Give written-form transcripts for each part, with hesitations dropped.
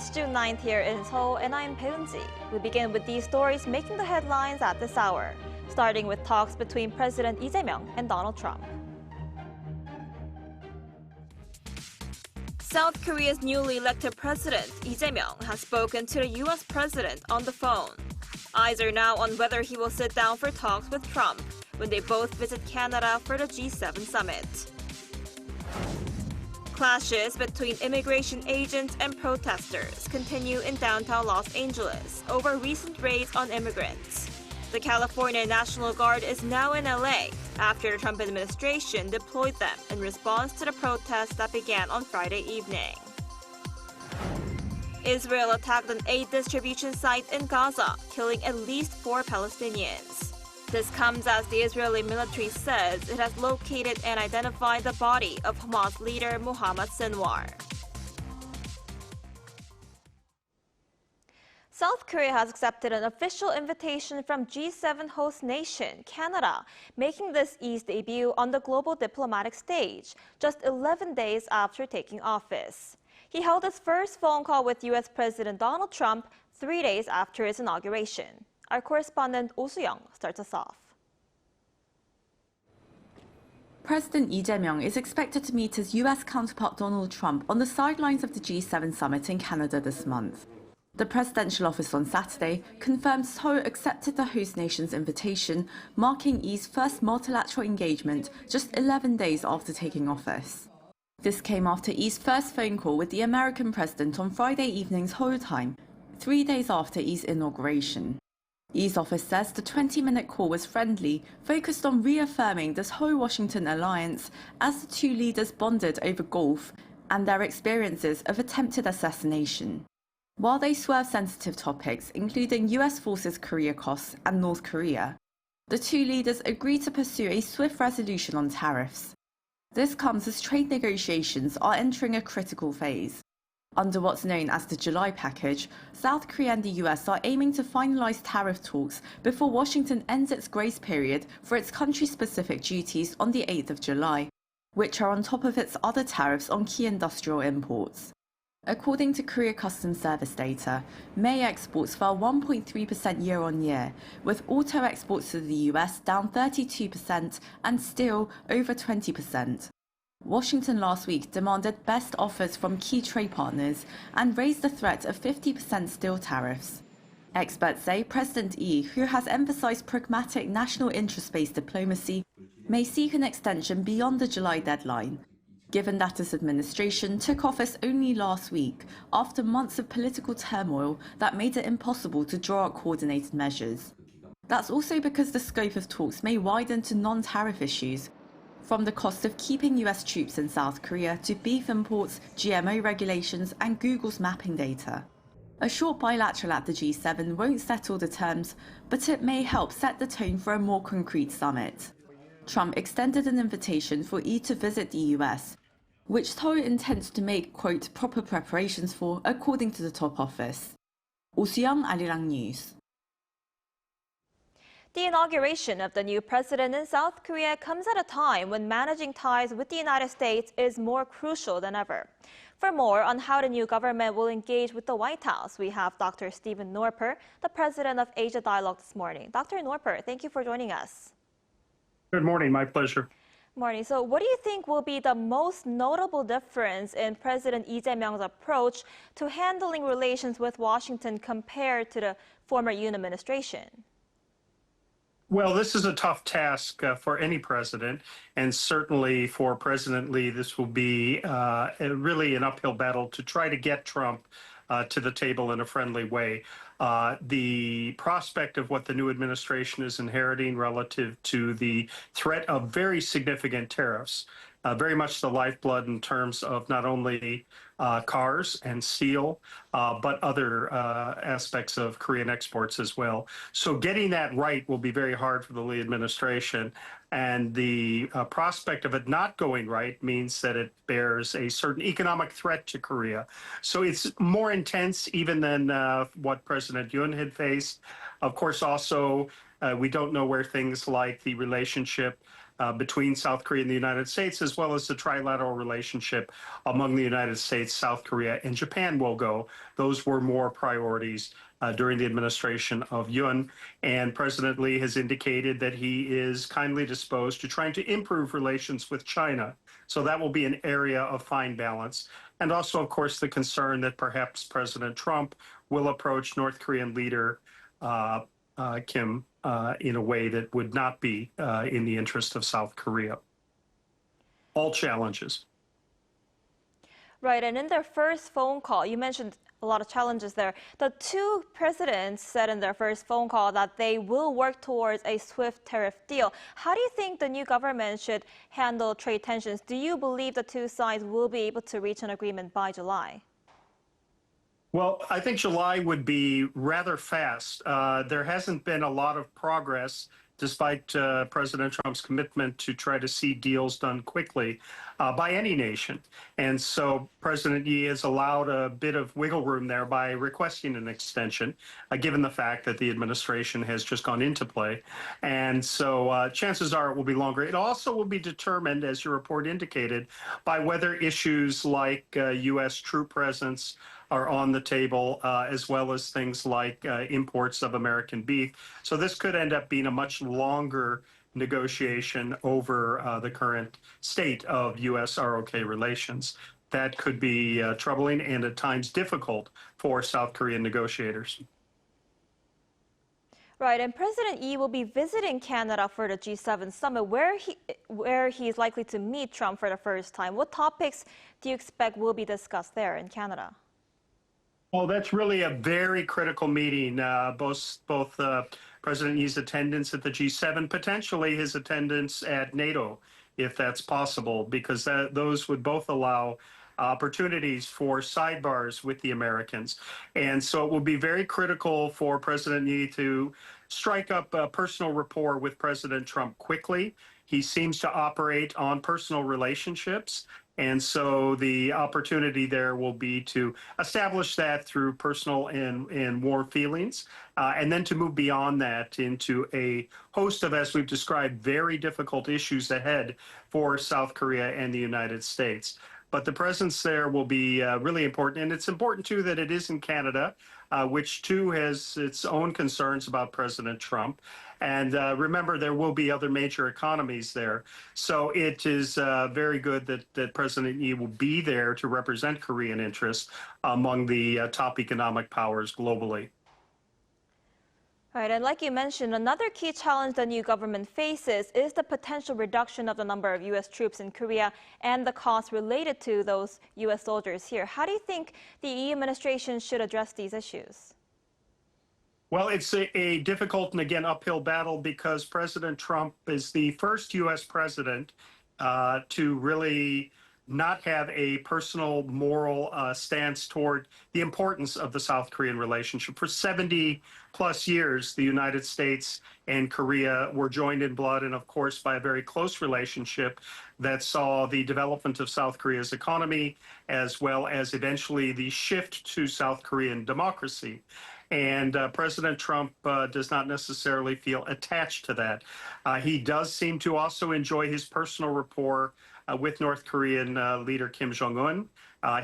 It's June 9th here in Seoul, and I'm Peunji. We begin with these stories making the headlines at this hour, starting with talks between President Lee Jae-myung and Donald Trump. South Korea's newly elected president, Lee Jae-myung, has spoken to the U.S. president on the phone. Eyes are now on whether he will sit down for talks with Trump when they both visit Canada for the G7 summit. Clashes between immigration agents and protesters continue in downtown Los Angeles over recent raids on immigrants. The California National Guard is now in LA after the Trump administration deployed them in response to the protests that began on Friday evening. Israel attacked an aid distribution site in Gaza, killing at least 4 Palestinians. This comes as the Israeli military says it has located and identified the body of Hamas leader Mohammed Sinwar. South Korea has accepted an official invitation from G7 host nation, Canada, making this Lee's debut on the global diplomatic stage, just 11 days after taking office. He held his first phone call with U.S. President Donald Trump 3 days after his inauguration. Our correspondent Oh Soo-young starts us off. President Lee Jae-myung is expected to meet his U.S. counterpart Donald Trump on the sidelines of the G7 summit in Canada this month. The presidential office on Saturday confirmed Seoul accepted the host nation's invitation, marking Lee's first multilateral engagement just 11 days after taking office. This came after Lee's first phone call with the American president on Friday evening Seoul time, 3 days after Lee's inauguration. Lee's office says the 20-minute call was friendly, focused on reaffirming the Seoul-Washington alliance as the two leaders bonded over golf and their experiences of attempted assassination. While they swerved sensitive topics, including U.S. forces Korea costs and North Korea, the two leaders agreed to pursue a swift resolution on tariffs. This comes as trade negotiations are entering a critical phase. Under what's known as the July package, South Korea and the US are aiming to finalize tariff talks before Washington ends its grace period for its country-specific duties on the 8th of July, which are on top of its other tariffs on key industrial imports. According to Korea Customs Service data, May exports fell 1.3% year-on-year, with auto exports to the US down 32% and steel over 20%. Washington last week demanded best offers from key trade partners and raised the threat of 50% steel tariffs. Experts say President Lee, who has emphasized pragmatic national interest-based diplomacy, may seek an extension beyond the July deadline, given that his administration took office only last week after months of political turmoil that made it impossible to draw up coordinated measures. That's also because the scope of talks may widen to non-tariff issues, from the cost of keeping US troops in South Korea to beef imports, GMO regulations, and Google's mapping data. A short bilateral at the G7 won't settle the terms, but it may help set the tone for a more concrete summit. Trump extended an invitation for Lee to visit the US, which Seoul intends to make, quote, proper preparations for, according to the top office. Oh Soo-young, Arirang News. The inauguration of the new president in South Korea comes at a time when managing ties with the United States is more crucial than ever. For more on how the new government will engage with the White House, we have Dr. Steven Norper, the president of Asia Dialogue this morning. Dr. Norper, thank you for joining us. Good morning, my pleasure. Morning. So what do you think will be the most notable difference in President Lee Jae-myung's approach to handling relations with Washington compared to the former Yoon administration? Well, this is a tough task for any president, and certainly for President Lee, this will be really an uphill battle to try to get Trump to the table in a friendly way. The prospect of what the new administration is inheriting relative to the threat of very significant tariffs, very much the lifeblood in terms of not only cars and steel, but other aspects of Korean exports as well. So getting that right will be very hard for the Lee administration. And the prospect of it not going right means that it bears a certain economic threat to Korea. So it's more intense even than what President Yoon had faced. Of course, also, we don't know where things like the relationship between South Korea and the United States, as well as the trilateral relationship among the United States, South Korea, and Japan will go. Those were more priorities during the administration of Yoon. And President Lee has indicated that he is kindly disposed to trying to improve relations with China. So that will be an area of fine balance. And also, of course, the concern that perhaps President Trump will approach North Korean leader Kim in a way that would not be in the interest of South Korea. All challenges. Right, and in their first phone call, you mentioned a lot of challenges there. The two presidents said in their first phone call that they will work towards a swift tariff deal. How do you think the new government should handle trade tensions? Do you believe the two sides will be able to reach an agreement by July? Well, I think July would be rather fast. There hasn't been a lot of progress despite President Trump's commitment to try to see deals done quickly by any nation. And so President Yi has allowed a bit of wiggle room there by requesting an extension, given the fact that the administration has just gone into play. And so chances are it will be longer. It also will be determined, as your report indicated, by whether issues like U.S. troop presence are on the table, as well as things like imports of American beef. So this could end up being a much longer negotiation over the current state of U.S.-ROK relations. That could be troubling and at times difficult for South Korean negotiators. Right, and President Yi will be visiting Canada for the G7 summit, where he's likely to meet Trump for the first time. What topics do you expect will be discussed there in Canada? Well, that's really a very critical meeting, both President Yi's attendance at the G7, potentially his attendance at NATO, if that's possible, because those would both allow opportunities for sidebars with the Americans. And so it will be very critical for President Yi to strike up a personal rapport with President Trump quickly. He seems to operate on personal relationships. And so the opportunity there will be to establish that through personal and warm feelings, and then to move beyond that into a host of, as we've described, very difficult issues ahead for South Korea and the United States. But the presence there will be really important. And it's important, too, that it is in Canada, which, too, has its own concerns about President Trump. And remember, there will be other major economies there. So it is very good that President Yi will be there to represent Korean interests among the top economic powers globally. Right, and like you mentioned, another key challenge the new government faces is the potential reduction of the number of U.S. troops in Korea and the costs related to those U.S. soldiers here. How do you think the Yi administration should address these issues? Well, it's a difficult and, again, uphill battle because President Trump is the first U.S. president to really not have a personal moral stance toward the importance of the South Korean relationship. For 70 plus years, the United States and Korea were joined in blood and, of course, by a very close relationship that saw the development of South Korea's economy, as well as eventually the shift to South Korean democracy. And President Trump does not necessarily feel attached to that. He does seem to also enjoy his personal rapport with North Korean leader Kim Jong-un.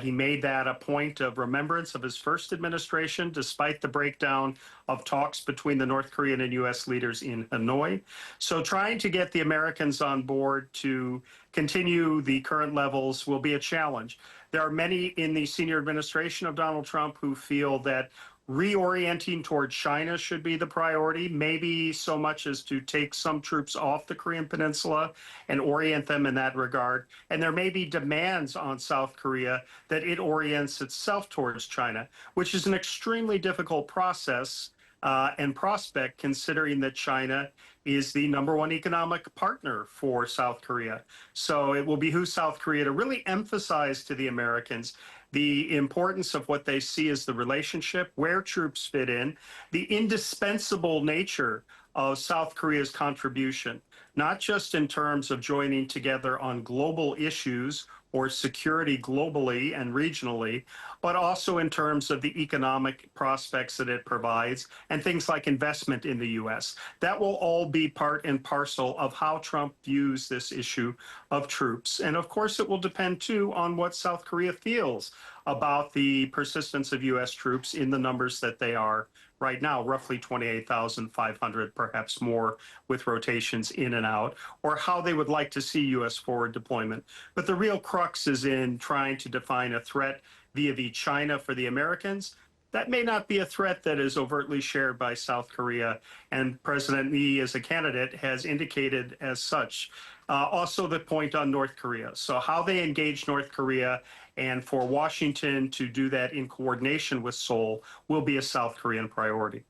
He made that a point of remembrance of his first administration, despite the breakdown of talks between the North Korean and U.S. leaders in Hanoi. So trying to get the Americans on board to continue the current levels will be a challenge. There are many in the senior administration of Donald Trump who feel that reorienting toward China should be the priority, maybe so much as to take some troops off the Korean Peninsula and orient them in that regard. And there may be demands on South Korea that it orients itself towards China, which is an extremely difficult process and prospect, considering that China is the #1 economic partner for South Korea. So it will behoove South Korea to really emphasize to the Americans the importance of what they see as the relationship, where troops fit in, the indispensable nature of South Korea's contribution, not just in terms of joining together on global issues or security globally and regionally, but also in terms of the economic prospects that it provides and things like investment in the U.S. That will all be part and parcel of how Trump views this issue of troops. And of course, it will depend, too, on what South Korea feels about the persistence of U.S. troops in the numbers that they are right now, roughly 28,500, perhaps more, with rotations in and out, or how they would like to see U.S. forward deployment. But the real crux is in trying to define a threat vis-a-vis China for the Americans. That may not be a threat that is overtly shared by South Korea, and President Lee, as a candidate, has indicated as such. Also, the point on North Korea. So how they engage North Korea, and for Washington to do that in coordination with Seoul, will be a South Korean priority.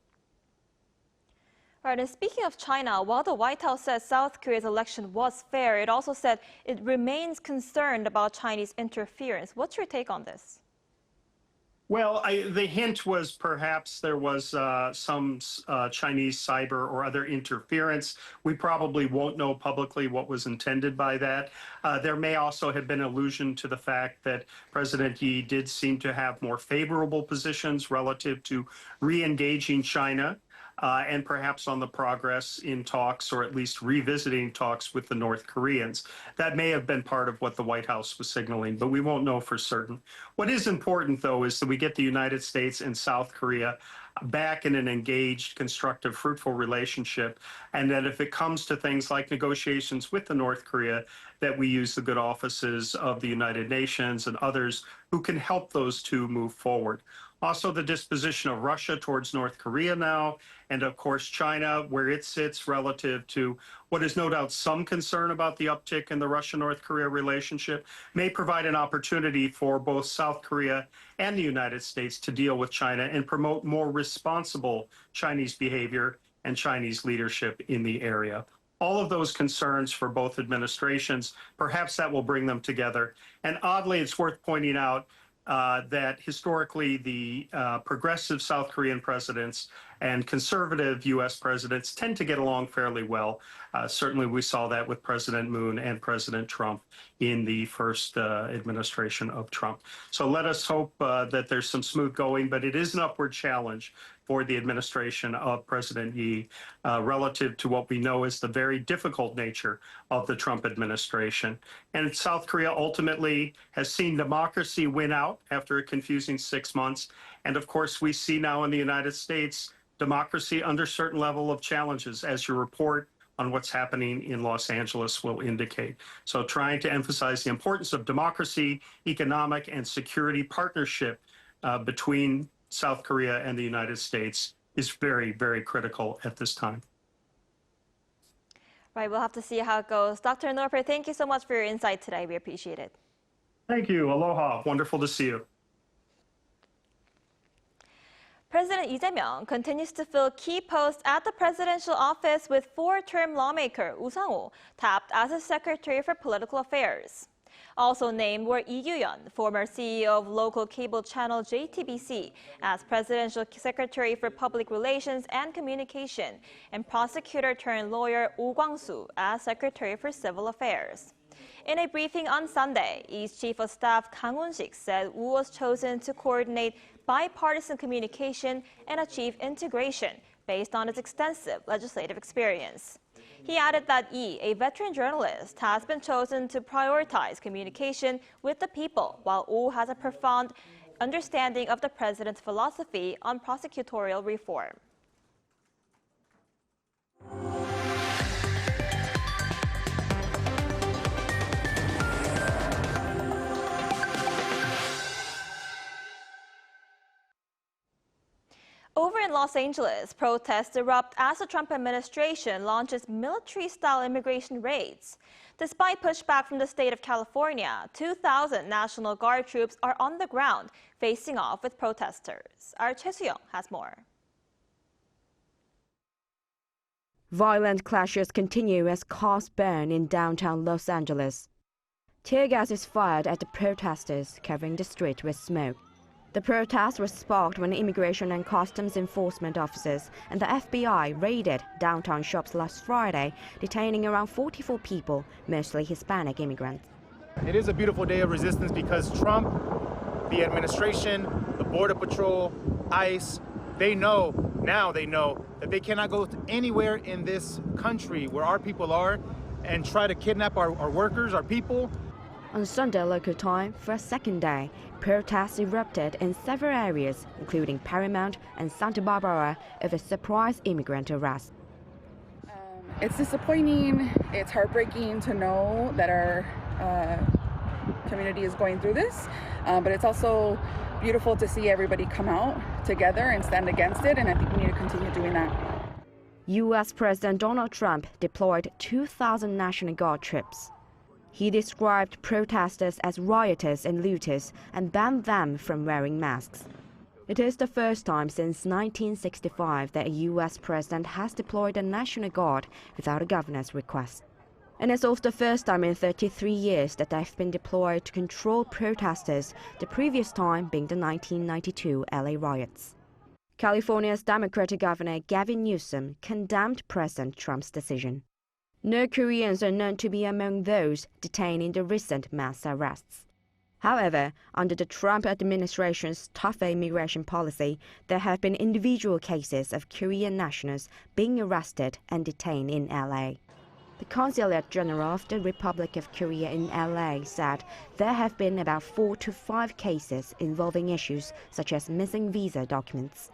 All right, and speaking of China, while the White House says South Korea's election was fair, it also said it remains concerned about Chinese interference. What's your take on this? Well, the hint was perhaps there was some Chinese cyber or other interference. We probably won't know publicly what was intended by that. There may also have been allusion to the fact that President Yi did seem to have more favorable positions relative to re-engaging China. And perhaps on the progress in talks, or at least revisiting talks with the North Koreans. That may have been part of what the White House was signaling, but we won't know for certain. What is important, though, is that we get the United States and South Korea back in an engaged, constructive, fruitful relationship, and that if it comes to things like negotiations with the North Korea, that we use the good offices of the United Nations and others who can help those two move forward. Also, the disposition of Russia towards North Korea now, and of course China, where it sits relative to what is no doubt some concern about the uptick in the Russia-North Korea relationship, may provide an opportunity for both South Korea and the United States to deal with China and promote more responsible Chinese behavior and Chinese leadership in the area. All of those concerns for both administrations, perhaps that will bring them together. And oddly, it's worth pointing out that historically the progressive South Korean presidents and conservative U.S. presidents tend to get along fairly well. Certainly we saw that with President Moon and President Trump in the first administration of Trump. So let us hope that there's some smooth going, but it is an upward challenge for the administration of President Yi relative to what we know is the very difficult nature of the Trump administration. And South Korea ultimately has seen democracy win out after a confusing 6 months. And of course, we see now in the United States democracy under certain level of challenges, as your report on what's happening in Los Angeles will indicate. So trying to emphasize the importance of democracy, economic, and security partnership between South Korea and the United States is very, very critical at this time. Right, we'll have to see how it goes. Dr. Norper, thank you so much for your insight today. We appreciate it. Thank you. Aloha. Wonderful to see you. President Lee Jae-myung continues to fill key posts at the presidential office, with four-term lawmaker Woo Sang-woo tapped as his Secretary for Political Affairs. Also named were Lee Kyu-yeon, former CEO of local cable channel JTBC, as Presidential Secretary for Public Relations and Communication, and prosecutor-turned-lawyer Oh Kwang-soo as Secretary for Civil Affairs. In a briefing on Sunday, Lee's Chief of Staff Kang Won-sik said Woo was chosen to coordinate bipartisan communication and achieve integration based on his extensive legislative experience. He added that Lee, a veteran journalist, has been chosen to prioritize communication with the people, while Oh has a profound understanding of the president's philosophy on prosecutorial reform. Over in Los Angeles, protests erupt as the Trump administration launches military-style immigration raids. Despite pushback from the state of California, 2,000 National Guard troops are on the ground facing off with protesters. Our Choi Soo-young has more. Violent clashes continue as cars burn in downtown Los Angeles. Tear gas is fired at the protesters, covering the street with smoke. The protest was sparked when immigration and customs enforcement officers and the FBI raided downtown shops last Friday, detaining around 44 people, mostly Hispanic immigrants. It is a beautiful day of resistance because Trump, the administration, the Border Patrol, ICE, they know that they cannot go anywhere in this country where our people are and try to kidnap our workers, our people. On Sunday local time, for a second day, protests erupted in several areas, including Paramount and Santa Barbara, over surprise immigrant arrest. It's disappointing, it's heartbreaking to know that our community is going through this, but it's also beautiful to see everybody come out together and stand against it, and I think we need to continue doing that. U.S. President Donald Trump deployed 2,000 National Guard troops. He described protesters as rioters and looters and banned them from wearing masks. It is the first time since 1965 that a U.S. president has deployed a National Guard without a governor's request. And it's also the first time in 33 years that they've been deployed to control protesters, the previous time being the 1992 LA riots. California's Democratic Governor Gavin Newsom condemned President Trump's decision. No Koreans are known to be among those detained in the recent mass arrests. However, under the Trump administration's tougher immigration policy, there have been individual cases of Korean nationals being arrested and detained in LA. The Consulate General of the Republic of Korea in LA said there have been about 4 to 5 cases involving issues such as missing visa documents.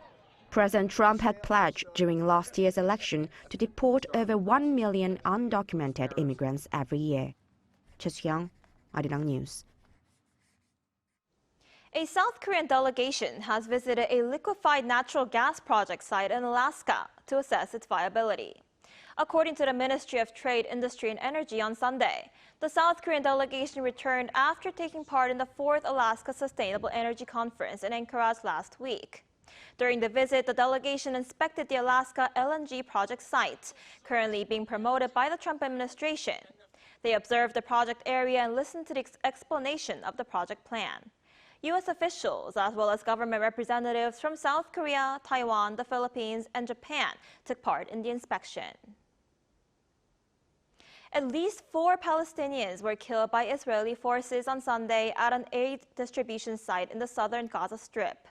President Trump had pledged during last year's election to deport over 1 million undocumented immigrants every year. Cheon, Arirang News. A South Korean delegation has visited a liquefied natural gas project site in Alaska to assess its viability. According to the Ministry of Trade, Industry and Energy on Sunday, the South Korean delegation returned after taking part in the 4th Alaska Sustainable Energy Conference in Anchorage last week. During the visit, the delegation inspected the Alaska LNG project site, currently being promoted by the Trump administration. They observed the project area and listened to the explanation of the project plan. U.S. officials, as well as government representatives from South Korea, Taiwan, the Philippines, and Japan, took part in the inspection. At least 4 Palestinians were killed by Israeli forces on Sunday at an aid distribution site in the southern Gaza Strip.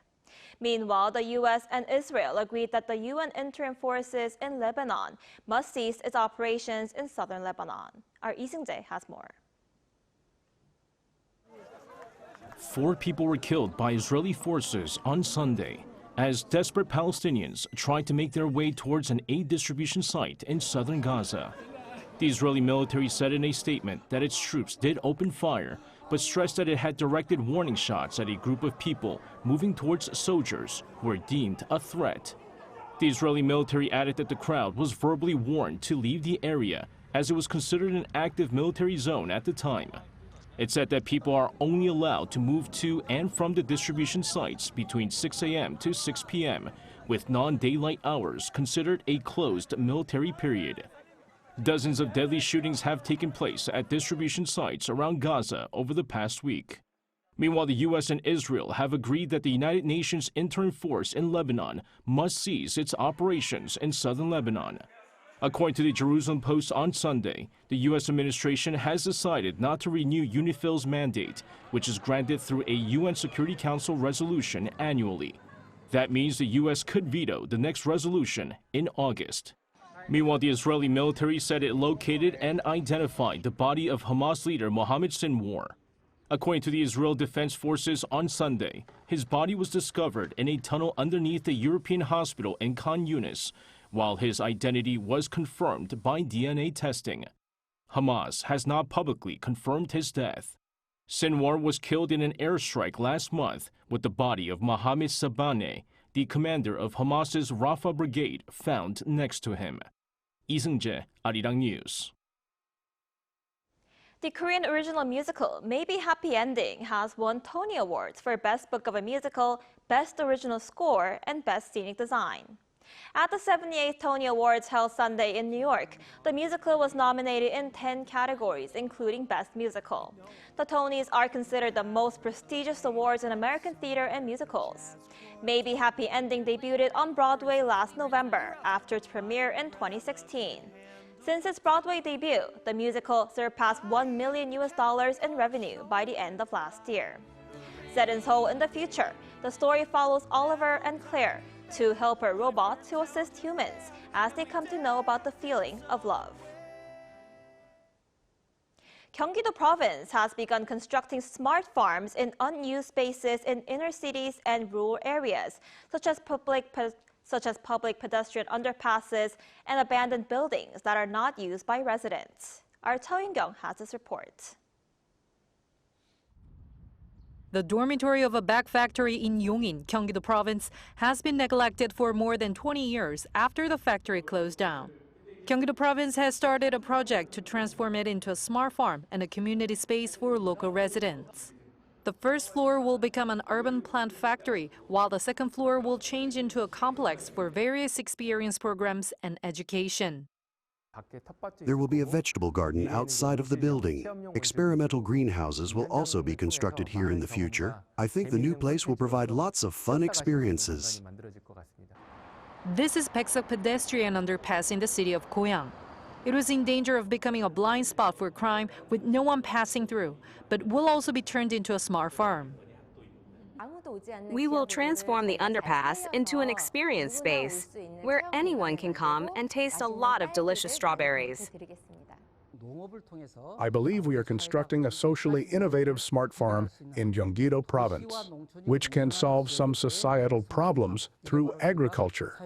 Meanwhile, the U.S. and Israel agreed that the UN interim forces in Lebanon must cease its operations in southern Lebanon. Our Lee Seung-jae has more. 4 people were killed by Israeli forces on Sunday as desperate Palestinians tried to make their way towards an aid distribution site in southern Gaza. The Israeli military said in a statement that its troops did open fire, but stressed that it had directed warning shots at a group of people moving towards soldiers who were deemed a threat. The Israeli military added that the crowd was verbally warned to leave the area as it was considered an active military zone at the time. It said that people are only allowed to move to and from the distribution sites between 6 a.m. to 6 p.m., with non-daylight hours considered a closed military period. Dozens of deadly shootings have taken place at distribution sites around Gaza over the past week. Meanwhile, the U.S. and Israel have agreed that the United Nations interim force in Lebanon must cease its operations in southern Lebanon. According to the Jerusalem Post on Sunday, the U.S. administration has decided not to renew UNIFIL's mandate, which is granted through a UN Security Council resolution annually. That means the U.S. could veto the next resolution in August. Meanwhile, the Israeli military said it located and identified the body of Hamas leader Mohammed Sinwar. According to the Israel Defense Forces on Sunday, his body was discovered in a tunnel underneath the European hospital in Khan Yunis, while his identity was confirmed by DNA testing. Hamas has not publicly confirmed his death. Sinwar was killed in an airstrike last month, with the body of Mohammed Sabaneh, the commander of Hamas's Rafah brigade, found next to him. Lee Seung-jae, Arirang News. The Korean original musical Maybe Happy Ending has won Tony Awards for Best Book of a Musical, Best Original Score, and Best Scenic Design. At the 78th Tony Awards held Sunday in New York, the musical was nominated in 10 categories, including Best Musical. The Tonys are considered the most prestigious awards in American theater and musicals. Maybe Happy Ending debuted on Broadway last November after its premiere in 2016. Since its Broadway debut, the musical surpassed $1 million in revenue by the end of last year. Set in Seoul in the future, the story follows Oliver and Claire, two helper robots who assist humans as they come to know about the feeling of love. Gyeonggi-do Province has begun constructing smart farms in unused spaces in inner cities and rural areas, such as public pedestrian underpasses and abandoned buildings that are not used by residents. Our Cho In-kyung has this report. The dormitory of a bag factory in Yongin, Gyeonggi-do Province, has been neglected for more than 20 years after the factory closed down. Gyeonggi-do Province has started a project to transform it into a smart farm and a community space for local residents. The first floor will become an urban plant factory, while the second floor will change into a complex for various experience programs and education. There will be a vegetable garden outside of the building. Experimental greenhouses will also be constructed here in the future. I think the new place will provide lots of fun experiences. This is Baeksuk pedestrian underpass in the city of Goyang. It was in danger of becoming a blind spot for crime with no one passing through, but will also be turned into a smart farm. We will transform the underpass into an experience space where anyone can come and taste a lot of delicious strawberries. I believe we are constructing a socially innovative smart farm in Gyeonggi-do Province, which can solve some societal problems through agriculture.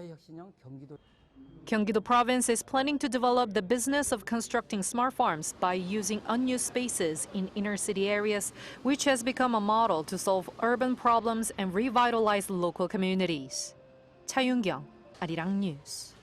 Gyeonggi-do Province is planning to develop the business of constructing smart farms by using unused spaces in inner city areas, which has become a model to solve urban problems and revitalize local communities. Cha Yoon-kyung, Arirang News.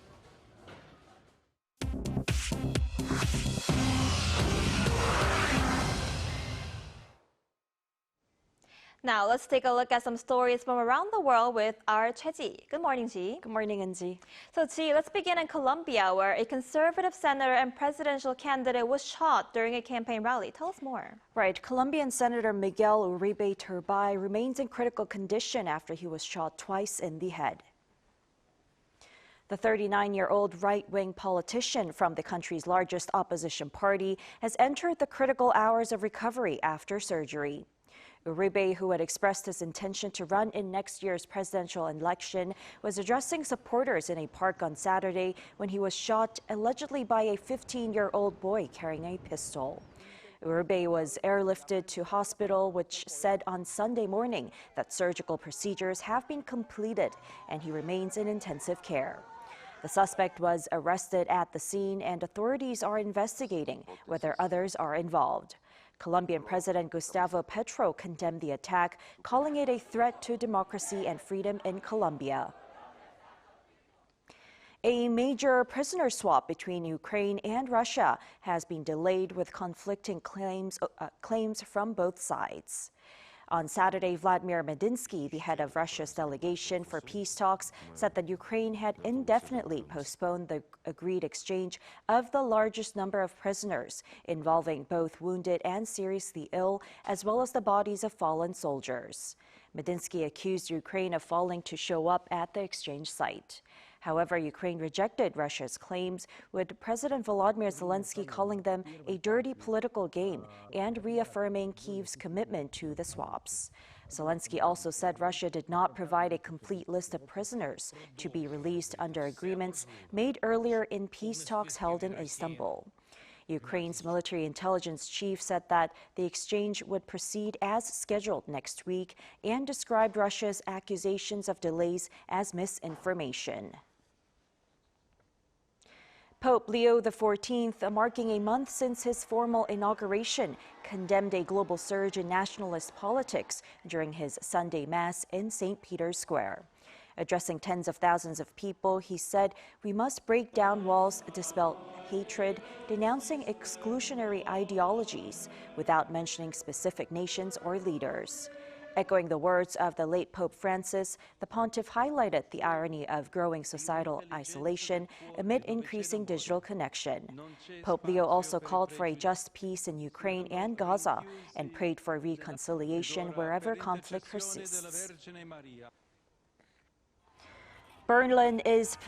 Now, let's take a look at some stories from around the world with our Choi-ji. Good morning, Ji. Good morning, Eun-ji. So, Ji, let's begin in Colombia, where a conservative senator and presidential candidate was shot during a campaign rally. Tell us more. Right. Colombian Senator Miguel Uribe Turbay remains in critical condition after he was shot twice in the head. The 39-year-old right-wing politician from the country's largest opposition party has entered the critical hours of recovery after surgery. Uribe, who had expressed his intention to run in next year's presidential election, was addressing supporters in a park on Saturday when he was shot allegedly by a 15-year-old boy carrying a pistol. Uribe was airlifted to hospital, which said on Sunday morning that surgical procedures have been completed and he remains in intensive care. The suspect was arrested at the scene and authorities are investigating whether others are involved. Colombian President Gustavo Petro condemned the attack, calling it a threat to democracy and freedom in Colombia. A major prisoner swap between Ukraine and Russia has been delayed with conflicting claims from both sides. On Saturday, Vladimir Medinsky, the head of Russia's delegation for peace talks, said that Ukraine had indefinitely postponed the agreed exchange of the largest number of prisoners, involving both wounded and seriously ill, as well as the bodies of fallen soldiers. Medinsky accused Ukraine of failing to show up at the exchange site. However, Ukraine rejected Russia's claims, with President Volodymyr Zelensky calling them a dirty political game and reaffirming Kyiv's commitment to the swaps. Zelensky also said Russia did not provide a complete list of prisoners to be released under agreements made earlier in peace talks held in Istanbul. Ukraine's military intelligence chief said that the exchange would proceed as scheduled next week and described Russia's accusations of delays as misinformation. Pope Leo XIV, marking a month since his formal inauguration, condemned a global surge in nationalist politics during his Sunday Mass in St. Peter's Square. Addressing tens of thousands of people, he said, "We must break down walls, dispel hatred, denouncing exclusionary ideologies," without mentioning specific nations or leaders. Echoing the words of the late Pope Francis, the pontiff highlighted the irony of growing societal isolation amid increasing digital connection. Pope Leo also called for a just peace in Ukraine and Gaza and prayed for reconciliation wherever conflict persists. Berlin is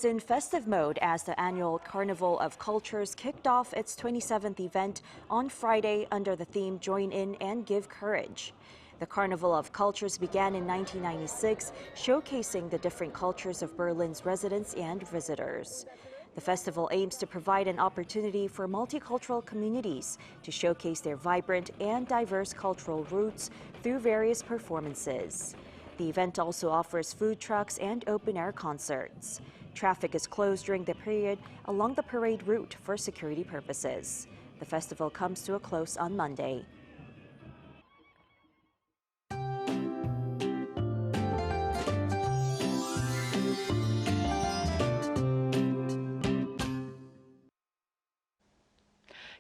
in festive mode as the annual Carnival of Cultures kicked off its 27th event on Friday under the theme Join In and Give Courage. The Carnival of Cultures began in 1996, showcasing the different cultures of Berlin's residents and visitors. The festival aims to provide an opportunity for multicultural communities to showcase their vibrant and diverse cultural roots through various performances. The event also offers food trucks and open-air concerts. Traffic is closed during the period along the parade route for security purposes. The festival comes to a close on Monday.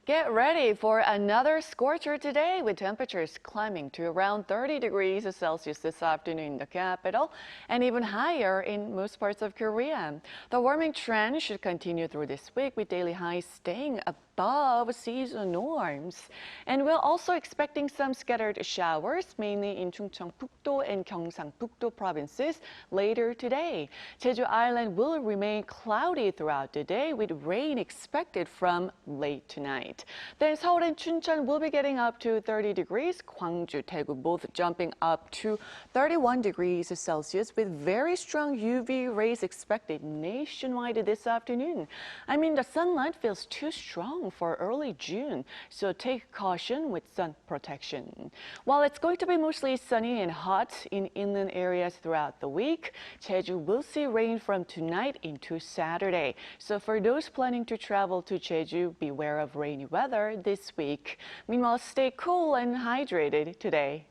Get ready for another scorcher today with temperatures climbing to around 30 degrees Celsius this afternoon in the capital and even higher in most parts of Korea. The warming trend should continue through this week with daily highs staying above seasonal norms. And we're also expecting some scattered showers, mainly in Chungcheongbuk-do and Gyeongsang-buk-do provinces later today. Jeju Island will remain cloudy throughout the day with rain expected from late tonight. Then Seoul and Chuncheon will be getting up to 30 degrees. Gwangju, Daegu both jumping up to 31 degrees Celsius with very strong UV rays expected nationwide this afternoon. I mean, the sunlight feels too strong for early June, so take caution with sun protection. While it's going to be mostly sunny and hot in inland areas throughout the week, Jeju will see rain from tonight into Saturday. So for those planning to travel to Jeju, beware of rainy weather this week. Meanwhile, stay cool and hydrated today.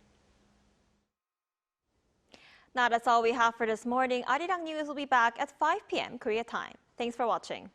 Now that's all we have for this morning. Arirang News will be back at 5 p.m. Korea time. Thanks for watching.